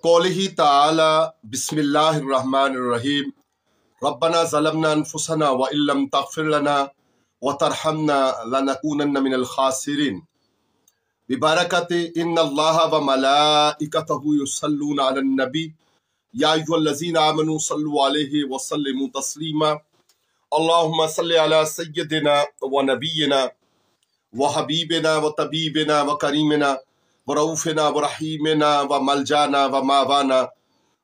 قوله تعالی بسم اللہ الرحمن الرحیم ربنا ظلمنا انفسنا وان لم تغفر لنا وترحمنا لنکونن من الخاسرین ببرکت ان اللہ وملائکتہ یصلون علی النبی یا ایھا الذین آمنوا صلوا علیہ وسلموا تسلیما اللہم صل علی سیدنا ونبینا وحبیبنا وطبیبنا وکریمنا ورؤوفنا ورحیمنا وملجانا وماوانا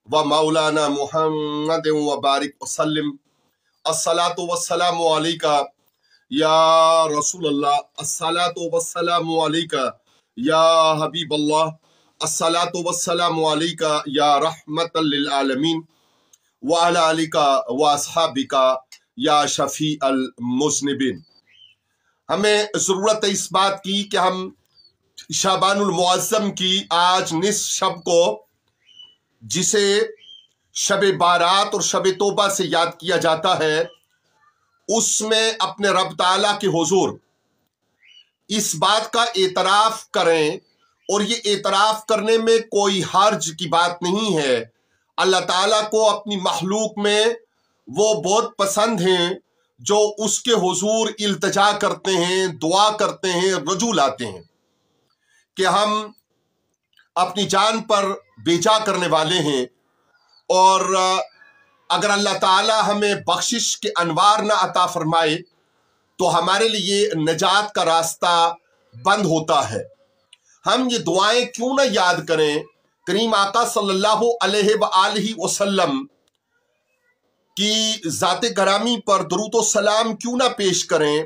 ومولانا محمد وبارک وسلم الصلاۃ والسلام علیکہ یا رسول اللہ، الصلاۃ والسلام علیکہ یا حبیب اللہ، الصلاۃ والسلام علیکہ یا رحمت للعالمین وعلی آلک واصحابک یا شفیع المذنبین۔ ہمیں ضرورت ہے اس بات کی کہ ہم شعبان المعظم کی آج نصف شب کو، جسے شب بارات اور شب توبہ سے یاد کیا جاتا ہے، اس میں اپنے رب تعالیٰ کے حضور اس بات کا اعتراف کریں، اور یہ اعتراف کرنے میں کوئی حرج کی بات نہیں ہے۔ اللہ تعالیٰ کو اپنی مخلوق میں وہ بہت پسند ہیں جو اس کے حضور التجا کرتے ہیں، دعا کرتے ہیں، رجوع لاتے ہیں کہ ہم اپنی جان پر بیجا کرنے والے ہیں، اور اگر اللہ تعالیٰ ہمیں بخشش کے انوار نہ عطا فرمائے تو ہمارے لیے نجات کا راستہ بند ہوتا ہے۔ ہم یہ دعائیں کیوں نہ یاد کریں، کریم آقا صلی اللہ علیہ وآلہ وسلم کی ذات گرامی پر درود و سلام کیوں نہ پیش کریں،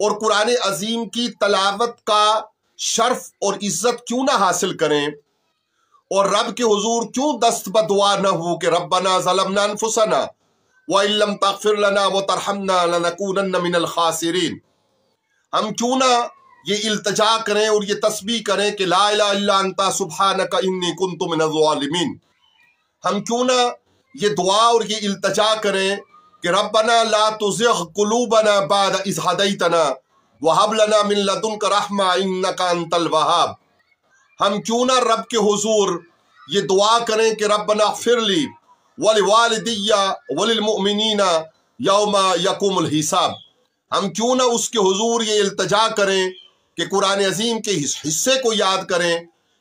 اور قرآن عظیم کی تلاوت کا شرف اور عزت کیوں نہ حاصل کریں، اور رب کے حضور کیوں دست بدعا نہ ہو کہ ربنا ظلمنا انفسنا وان لم تغفر لنا وترحمنا لنکونن من الخاسرین۔ ہم کیوں نہ یہ التجا کریں اور یہ تسبیح کریں کہ لا الہ الا انت سبحانک انی کنت من الظالمین۔ ہم کیوں نہ یہ دعا اور یہ التجا کریں کہ ربنا لا تزغ قلوبنا بعد اذ ہدیتنا وہب لنا من لدنک رحمہ انک انت الوہاب۔ ہم کیوں نہ رب کے حضور یہ دعا کریں کہ ربنا اغفر لی ولوالدی وللمؤمنین یوم یقوم الحساب۔ ہم کیوں نہ اس کے حضور یہ التجا کریں کہ قرآن عظیم کے اس حصے کو یاد کریں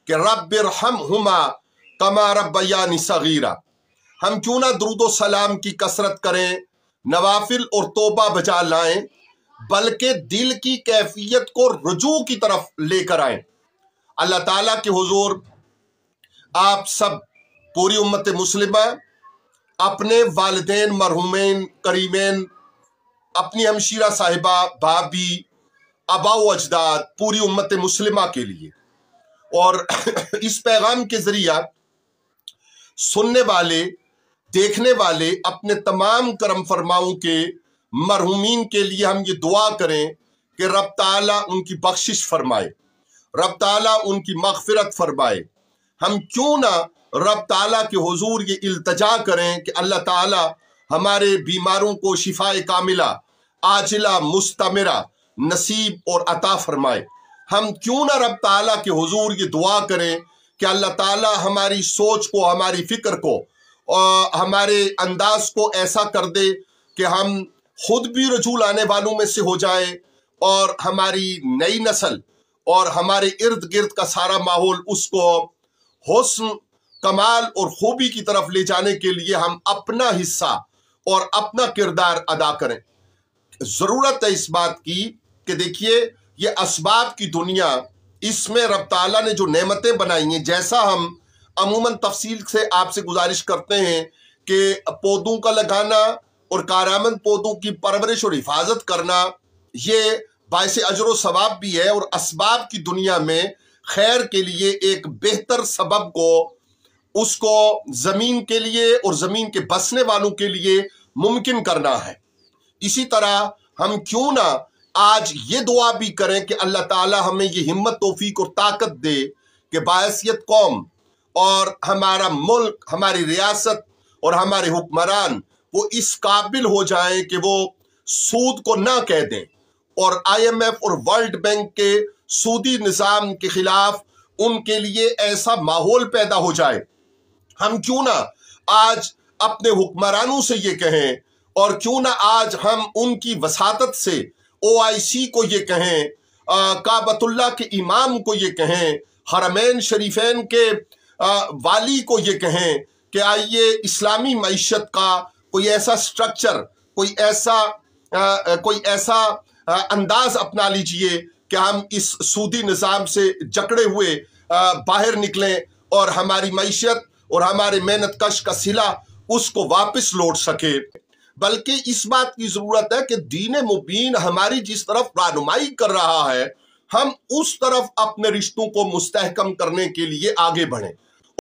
کہ رب ارحمہما کما ربیانی صغیرا۔ ہم کیوں نہ درود و سلام کی کثرت کریں، نوافل اور توبہ بجا لائیں، بلکہ دل کی کیفیت کو رجوع کی طرف لے کر آئیں۔ اللہ تعالیٰ کے حضور آپ سب پوری امت مسلمہ، اپنے والدین مرحومین کریمین، اپنی ہمشیرہ صاحبہ، بھابھی، آبا و اجداد، پوری امت مسلمہ کے لیے، اور اس پیغام کے ذریعہ سننے والے، دیکھنے والے، اپنے تمام کرم فرماؤں کے مرحومین کے لیے ہم یہ دعا کریں کہ رب تعالیٰ ان کی بخشش فرمائے، رب تعالیٰ ان کی مغفرت فرمائے۔ ہم کیوں نہ رب تعالیٰ کے حضور یہ التجا کریں کہ اللہ تعالیٰ ہمارے بیماروں کو شفاء کاملہ عاجلہ مستمرہ نصیب اور عطا فرمائے۔ ہم کیوں نہ رب تعالیٰ کے حضور یہ دعا کریں کہ اللہ تعالیٰ ہماری سوچ کو، ہماری فکر کو اور ہمارے انداز کو ایسا کر دے کہ ہم خود بھی رجوع لانے والوں میں سے ہو جائیں، اور ہماری نئی نسل اور ہمارے ارد گرد کا سارا ماحول اس کو حسن، کمال اور خوبی کی طرف لے جانے کے لیے ہم اپنا حصہ اور اپنا کردار ادا کریں۔ ضرورت ہے اس بات کی کہ دیکھیے، یہ اسباب کی دنیا، اس میں رب تعالیٰ نے جو نعمتیں بنائی ہیں، جیسا ہم عموماً تفصیل سے آپ سے گزارش کرتے ہیں کہ پودوں کا لگانا اور کارآمد پودوں کی پرورش اور حفاظت کرنا یہ باعث اجر و ثواب بھی ہے، اور اسباب کی دنیا میں خیر کے لیے ایک بہتر سبب کو، اس کو زمین کے لیے اور زمین کے بسنے والوں کے لیے ممکن کرنا ہے۔ اسی طرح ہم کیوں نہ آج یہ دعا بھی کریں کہ اللہ تعالیٰ ہمیں یہ ہمت، توفیق اور طاقت دے کہ باحثیت قوم اور ہمارا ملک، ہماری ریاست اور ہمارے حکمران وہ اس قابل ہو جائیں کہ وہ سود کو نہ کہہ دیں، اور IMF اور ورلڈ بینک کے سودی نظام کے خلاف ان کے لیے ایسا ماحول پیدا ہو جائے ہم کیوں نہ آج اپنے حکمرانوں سے یہ کہیں، اور کیوں نہ آج ہم ان کی وساطت سے OIC کو یہ کہیں، کعبۃ اللہ کے امام کو یہ کہیں، حرمین شریفین کے والی کو یہ کہیں کہ آئیے اسلامی معیشت کا کوئی ایسا سٹرکچر، کوئی ایسا انداز اپنا لیجئے کہ ہم اس سودی نظام سے جکڑے ہوئے باہر نکلیں اور ہماری معیشت اور ہمارے محنت کش کا صلہ اس کو واپس لوٹ سکے۔ بلکہ اس بات کی ضرورت ہے کہ دین مبین ہماری جس طرف رہنمائی کر رہا ہے، ہم اس طرف اپنے رشتوں کو مستحکم کرنے کے لیے آگے بڑھیں۔